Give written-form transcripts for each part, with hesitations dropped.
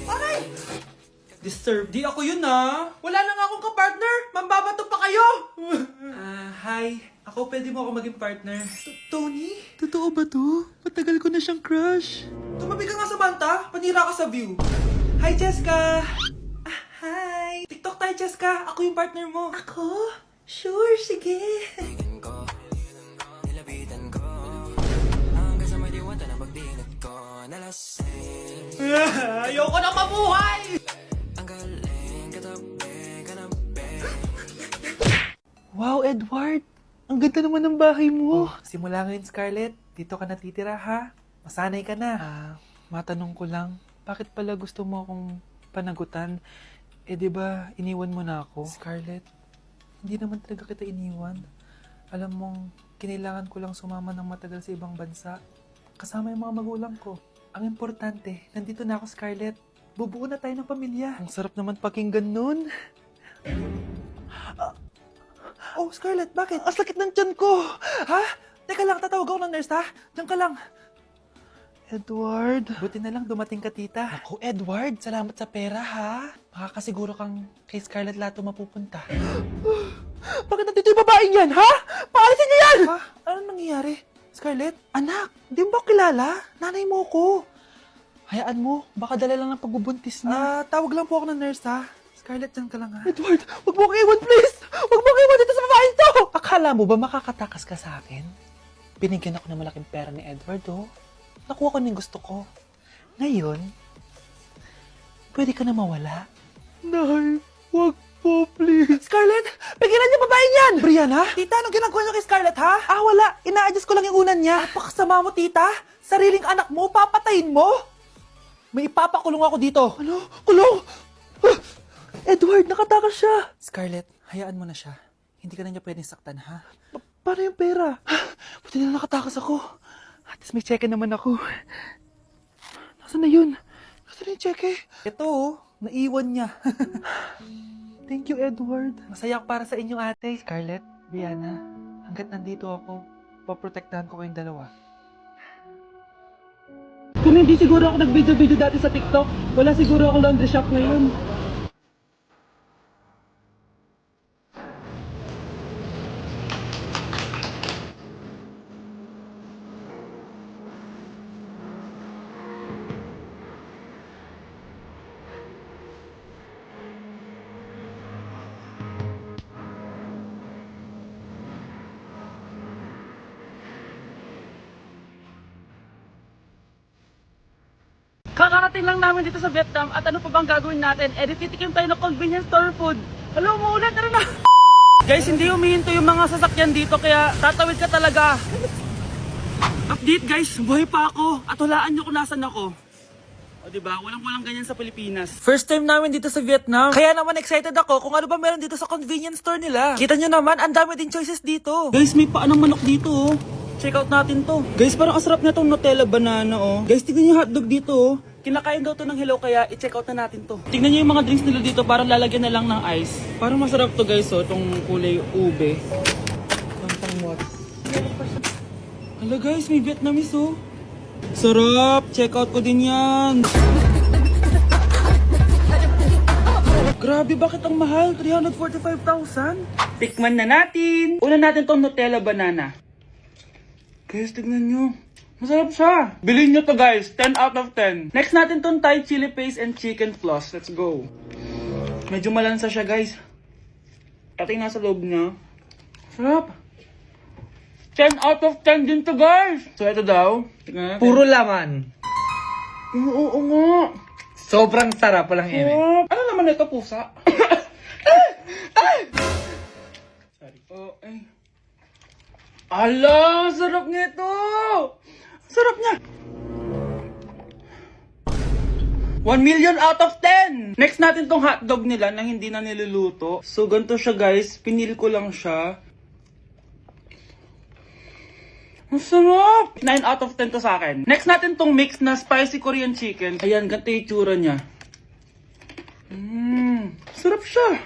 Aray! Disturb. Di ako yun Wala na nga akong kapartner. Mambabato pa kayo. Hi. Ako, pwede mo ako maging partner. Tony? Totoo ba to? Matagal ko na siyang crush. Tumabi ka nga sa banta. Panira ka sa view. Hi, Cheska. Hi. TikTok tayo, Cheska. Ako yung partner mo. Ako? Sure, sige. Ayoko na mabuhay! Wow, Edward! Ang ganda naman ng bahay mo. Simula ngayon, Scarlett. Dito ka natitira, ha? Masanay ka na. Matanong ko lang, bakit pala gusto mo akong panagutan? Di ba iniwan mo na ako? Scarlett, hindi naman talaga kita iniwan. Alam mong, kinailangan ko lang sumama ng matagal sa ibang bansa. Kasama yung mga magulang ko. Ang importante, nandito na ako, Scarlett. Bubuo na tayo ng pamilya. Ang sarap naman pakinggan nun. Oh, Scarlett, bakit? Ang sakit ng tiyan ko! Ha? Teka lang, tatawag ako ng nurse, ha? Diyan ka lang. Edward. Buti na lang dumating ka, tita. Ako, Edward, salamat sa pera, ha? Makakasiguro kang kay Scarlett Lato mapupunta. Bakit nandito yung babaeng yan, ha? Paalisin niyo yan! Ha? Anong nangyayari? Scarlett? Anak, di mo ba kilala? Nanay mo ko. Hayaan mo, baka dala lang ng pagbubuntis niya. Tawag lang po ako ng nurse, ha? Scarlett, dyan ka lang, ha? Edward, wag mo akong iwan, please! Wag mo akong iwan dito sa babaeng to! Akala mo ba makakatakas ka sa akin? Binigyan ako ng malaking pera ni Edward, oh. Nakuha ko ng gusto ko. Ngayon, pwede ka na mawala. Nay, wag po, please. Scarlett, pigilan niyo babae niyan! Brianna? Tita, anong ginagawa niyo kay Scarlett, ha? Wala. Ina-adjust ko lang yung unan niya. Napakasama mo, tita. Sariling anak mo, papatayin mo. May ipapakulong ako dito. Ano? Kulong? Edward, nakatakas siya. Scarlett, hayaan mo na siya. Hindi ka na niya pwedeng saktan, ha? Paano yung pera? Buti na nakatakas ako. At least may cheque naman ako. Nasaan na yun? Nasaan na yung cheque? Ito, naiwan niya. Thank you, Edward. Masaya ako para sa inyong ate. Scarlett, Brianna, hanggat nandito ako, paprotektahan ko kayong dalawa. Kung hindi siguro ako nag-video-video dati sa TikTok, wala siguro ako laundry shop ngayon. Kakarating lang namin dito sa Vietnam at ano pa bang gagawin natin? Titikim tayo ng convenience store food. Hello, umuulan, tara na! Guys, hindi humihinto yung mga sasakyan dito kaya tatawid ka talaga. Update guys, buhay pa ako at hulaan nyo kung nasan ako. O diba, walang ganyan sa Pilipinas. First time namin dito sa Vietnam. Kaya naman excited ako kung ano ba meron dito sa convenience store nila. Kita nyo naman, ang dami din choices dito. Guys, may paanong manok dito oh. Check out natin to. Guys, parang asarap na tong Nutella banana oh. Guys, tignan nyo hotdog dito oh. Kinakain daw to ng hello kaya i-check out na natin to. Tignan nyo yung mga drinks nila dito parang lalagyan na lang ng ice. Parang masarap to guys oh, itong kulay ube. Hala guys, may Vietnamese oh. Sarap! Check out ko din yan. Grabe, bakit ang mahal? 345,000? Tikman na natin. Una natin tong Nutella banana. Guys, tignan nyo. Masarap siya. Bilhin nyo to guys. 10 out of 10. Next natin tong Thai chili paste and chicken floss. Let's go. Medyo malansa siya guys. Pati nga sa loob niya. Sarap. 10 out of 10 din to guys. So ito daw. Tignan natin. Puro laman. Oo nga. Sobrang sarap, walang eme. Ano naman ito, pusa? Sorry. Oh, ay. Ala, sarap nito! Sarap niya! 1 million out of 10! Next natin tong hotdog nila na hindi na niluluto. So, ganito siya guys. Pinili ko lang siya. Ang sarap! 9 out of 10 to sa akin. Next natin tong mix na spicy Korean chicken. Ayan, ganito yung tsura niya. Sarap siya!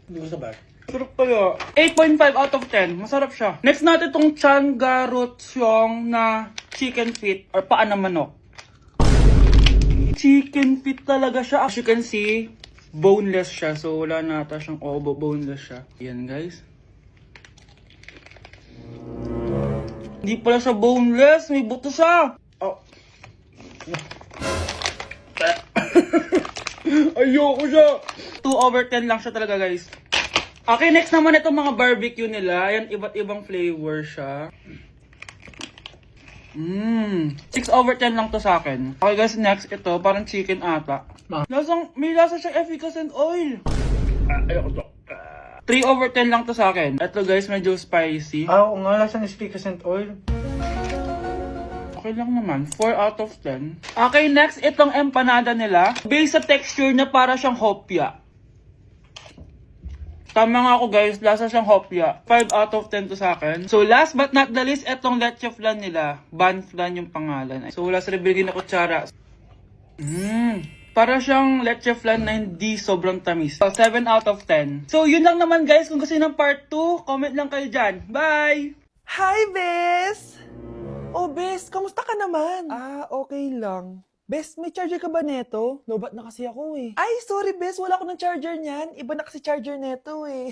Hindi ko sa bar. Sarap kaya. 8.5 out of 10. Masarap siya. Next natin itong Chan Garotsyong na chicken feet or paa ng manok. Chicken feet talaga siya. As you can see, boneless siya. So, wala na ata siyang obo. Boneless siya. Yan, guys. Hindi pala siya boneless. May buto siya. Oh. Ayoko siya. 2 over 10 lang siya talaga, guys. Okay, next naman itong mga barbecue nila. Yan, iba't ibang flavor siya. 6 over 10 lang to sa akin. Okay guys, next ito, parang chicken ata. May lasa siyang efficacent oil. Ayoko to. 3 over 10 lang to sa akin. Ito guys, medyo spicy. Oo nga, lasang efficacent oil. Okay lang naman, 4 out of 10. Okay, next, itong empanada nila. Based sa texture na para siyang hopya. Tama nga ako guys, lasa siyang hopya. 5 out of 10 to sa akin. So last but not the least, etong leche flan nila. Ban flan yung pangalan. So wala sa binigay na kutsara. Para siyang leche flan na hindi sobrang tamis. So 7 out of 10. So yun lang naman guys. Kung gusto niyo ng part 2, comment lang kayo dyan. Bye! Hi, Bes! Oh, Bes, kamusta ka naman? Okay lang. Bes, may charger ka ba neto? Lobat na kasi ako eh. Ay, sorry Bes, wala ko ng charger niyan. Iba na kasi charger neto eh.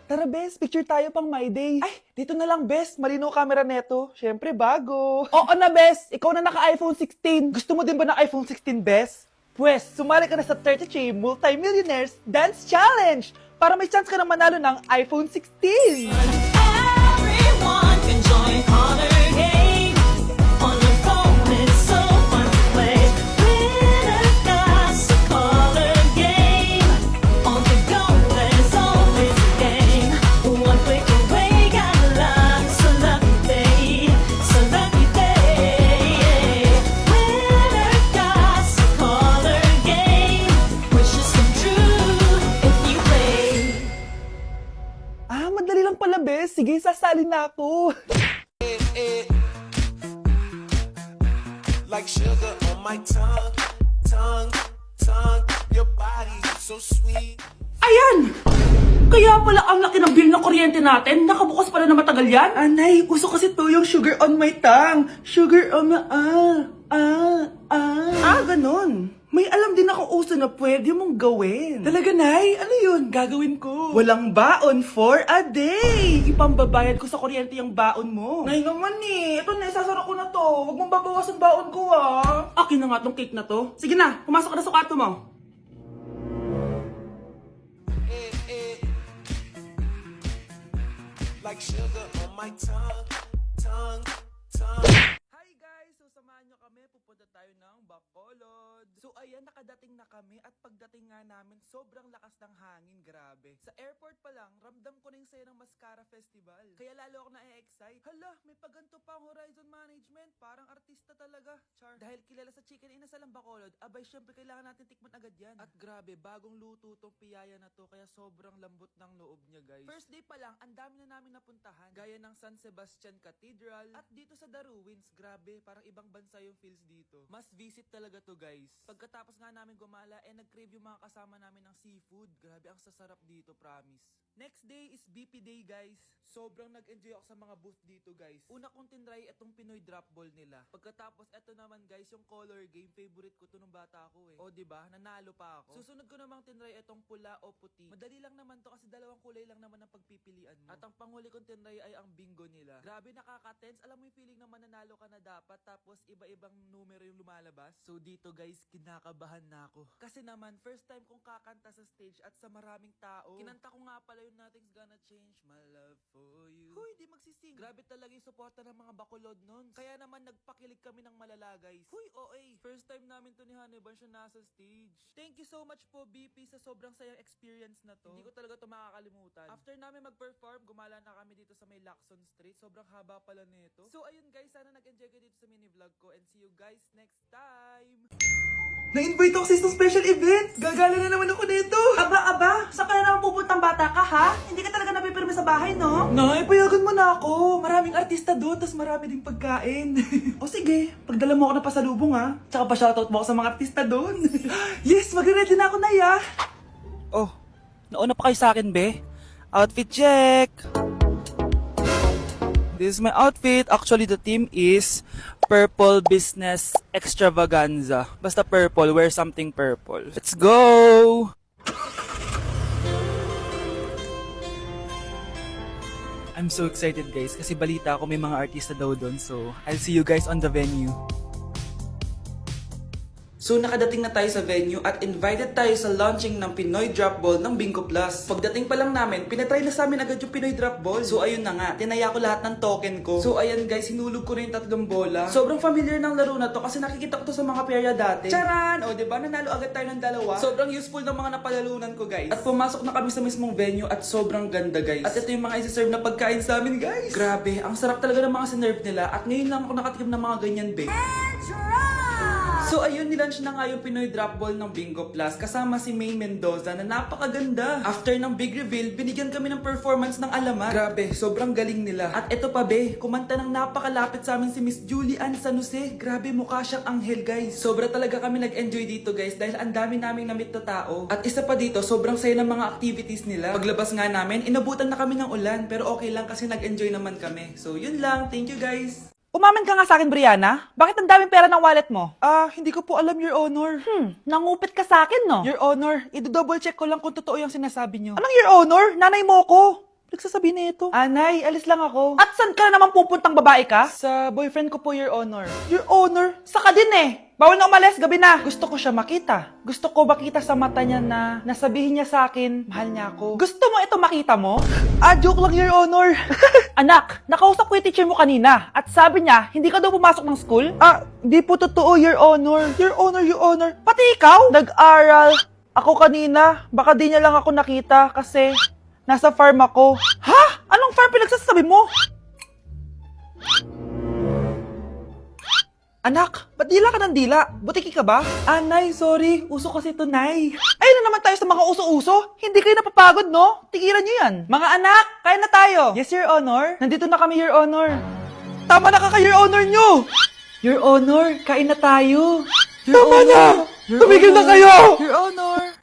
Tara Bes, picture tayo pang my day. Ay, dito na lang Bes, malinaw camera neto. Syempre bago. Oo na Bes, ikaw na naka-iPhone 16. Gusto mo din ba ng iPhone 16 Bes? Pwes, sumali ka na sa 33 Multi-Millionaires Dance Challenge para may chance ka na manalo ng iPhone 16. Everyone can join Honor Game. On your phone, it's so fun to play. Winner's got a color game. On the go, there's always a game. One click away, got a lot. So lucky day, so lucky day. Winner's got a color game. Wishes come true if you play. Madali lang pala, Bes. Sige, sasali na ako. Like sugar on my tongue, tongue, tongue. Your body so sweet. Ayan! Kaya pala ang laki ng bill ng kuryente natin. Nakabukas pala na matagal yan. Anay, uso kasi to yung sugar on my tongue. Sugar on my... ganun. May alam din ako uso na pwede mong gawin. Talaga, Nay? Ano yun? Gagawin ko. Walang baon for a day. Ipambabayad ko sa kuryente yung baon mo. Nay naman eh. Ito na, isasara ko na to. Huwag mong babawasan baon ko ah. Akin na nga tong cake na to. Sige na, pumasok ka na sa kwarto mo. Like sugar on my tongue, tongue, tongue. Hi guys! So samahan nyo kami, pupunta tayo ng Bacolod. So ayan, nakadating na kami at pagdating nga namin, sobrang lakas ng hangin, grabe. Sa airport pa lang, ramdam ko na yung saya ng Mascara Festival. Kaya lalo ako na-excite. Hala, may paganto pa ang Horizon Management, parang artista talaga. Char. Dahil kilala sa chicken inasal ang Bacolod, abay syempre kailangan natin tikman agad yan. At grabe, bagong luto tong piyaya na to, kaya sobrang lambot ng loob niya guys. First day pa lang, ang dami na namin napuntahan. Gaya ng San Sebastian Cathedral at dito sa The Ruins, grabe, parang ibang bansa yung feels dito. Mas visit talaga to guys. Pagkatapos nga namin gumala, nag-crave yung mga kasama namin ng seafood. Grabe, ang sasarap dito, promise. Next day is BP Day guys. Sobrang nag-enjoy ako sa mga booth dito guys. Una kong tinry itong Pinoy drop ball nila. Pagkatapos eto naman guys, yung color game, favorite ko to nung bata ako eh. O diba, nanalo pa ako. Susunod ko namang tinry itong pula o puti. Madali lang naman to kasi dalawang kulay lang naman ang pagpipilian mo. At ang panghuli kong tinry ay ang bingo nila. Grabe, nakaka-tense. Alam mo yung feeling na mananalo ka na dapat tapos iba-ibang numero yung lumalabas. So dito guys, kinakabahan na ako. Kasi naman, first time kong kakanta sa stage at sa maraming tao. Kinanta ko nga pala yung Nothing's Gonna Change My Love For You. Huy, di magsising. Grabe talaga yung suporta ng mga Bacolod nun. Kaya naman nagpakilig kami ng malala guys. Huy, OA. First time namin to ni Hannibal siya nasa stage. Thank you so much po BP sa sobrang sayang experience na to. Hindi ko talaga to makakalimutan. After namin mag-perform, gumala na kami dito sa may Lacson Street. Sobrang haba pala nito. So ayun guys, sana nag-enjoy kayo dito sa mini vlog ko and see you guys next time. Na-invite ako sa isang special event! Gagala na naman ako nito! Aba, saan ka na naman pupuntang bata ka ha? Hindi ka talaga napipirme sa bahay, no? Nay, payagan mo na ako. Maraming artista doon, tas marami ding pagkain. O sige, pagdala mo ako na pasalubong ha. Tsaka pa-shoutout mo ako sa mga artista doon. Yes, magre-ready na ako na ya. Oh, nauna pa kayo sa akin, be? Outfit check! This is my outfit. Actually, the theme is Purple Business Extravaganza. Basta purple, wear something purple. Let's go! I'm so excited guys kasi balita ko may mga artista daw doon. So, I'll see you guys on the venue. So nakadating na tayo sa venue at invited tayo sa launching ng Pinoy Drop Ball ng Bingo Plus. Pagdating pa lang namin, pinatry na sa amin agad yung Pinoy Drop Ball. So ayun na nga, tinaya ko lahat ng token ko. So ayan guys, hinulog ko na yung 3 bola. Sobrang familiar ng laro na to kasi nakikita ko to sa mga perya dati. Charan! O diba, nanalo agad tayo ng 2. Sobrang useful ng mga napalalunan ko guys. At pumasok na kami sa mismong venue at sobrang ganda guys. At ito yung mga isi-serve na pagkain sa amin guys. Grabe, ang sarap talaga ng mga sinerve nila at ngayon lang ako nakatikim ng mga ganyan babe. So ayun, nilaunch na nga yung Pinoy Drop Ball ng Bingo Plus kasama si May Mendoza na napakaganda. After ng big reveal, binigyan kami ng performance ng alamat. Grabe, sobrang galing nila. At eto pa be, kumanta ng napakalapit sa amin si Miss Julie Ann San Jose. Grabe, mukha siyang anghel guys. Sobra talaga kami nag-enjoy dito guys dahil ang dami naming na-meet na tao. At isa pa dito, sobrang saya ng mga activities nila. Paglabas nga namin, inabutan na kami ng ulan pero okay lang kasi nag-enjoy naman kami. So yun lang, thank you guys. Umamin ka nga sa akin, Brianna. Bakit ang daming pera ng wallet mo? Hindi ko po alam, Your Honor. Nangupit ka sa akin, no? Your Honor, i-double check ko lang kung totoo yung sinasabi nyo. Anong Your Honor? Nanay mo ko. Nagsasabi na ito. Anay, alis lang ako. At saan ka na naman pupuntang babae ka? Sa boyfriend ko po, Your Honor. Your Honor, saka din eh. Bawal na umalis, gabi na. Gusto ko siya makita. Gusto ko makita sa mata niya na nasabihin niya sa akin, mahal niya ako. Gusto mo ito makita mo? Joke lang, Your Honor. Anak, nakausap ko yung teacher mo kanina at sabi niya, hindi ka daw pumasok ng school? Di po totoo, Your Honor. Your Honor, Your Honor. Pati ikaw? Nag-aral. Ako kanina, baka di niya lang ako nakita kasi nasa farm ako. Ha? Anong farm pinagsasabi mo? Anak, ba't dila ka ng dila? Butiki ka ba? Nay, sorry. Uso kasi to, Nay. Ayun na naman tayo sa mga uso-uso. Hindi kayo napapagod, no? Tigilan nyo yan. Mga anak, kain na tayo. Yes, Your Honor. Nandito na kami, Your Honor. Tama na Your Honor nyo! Your Honor, kain na tayo. Tama na! Your Tumigil na Honor. kayo! Your Honor.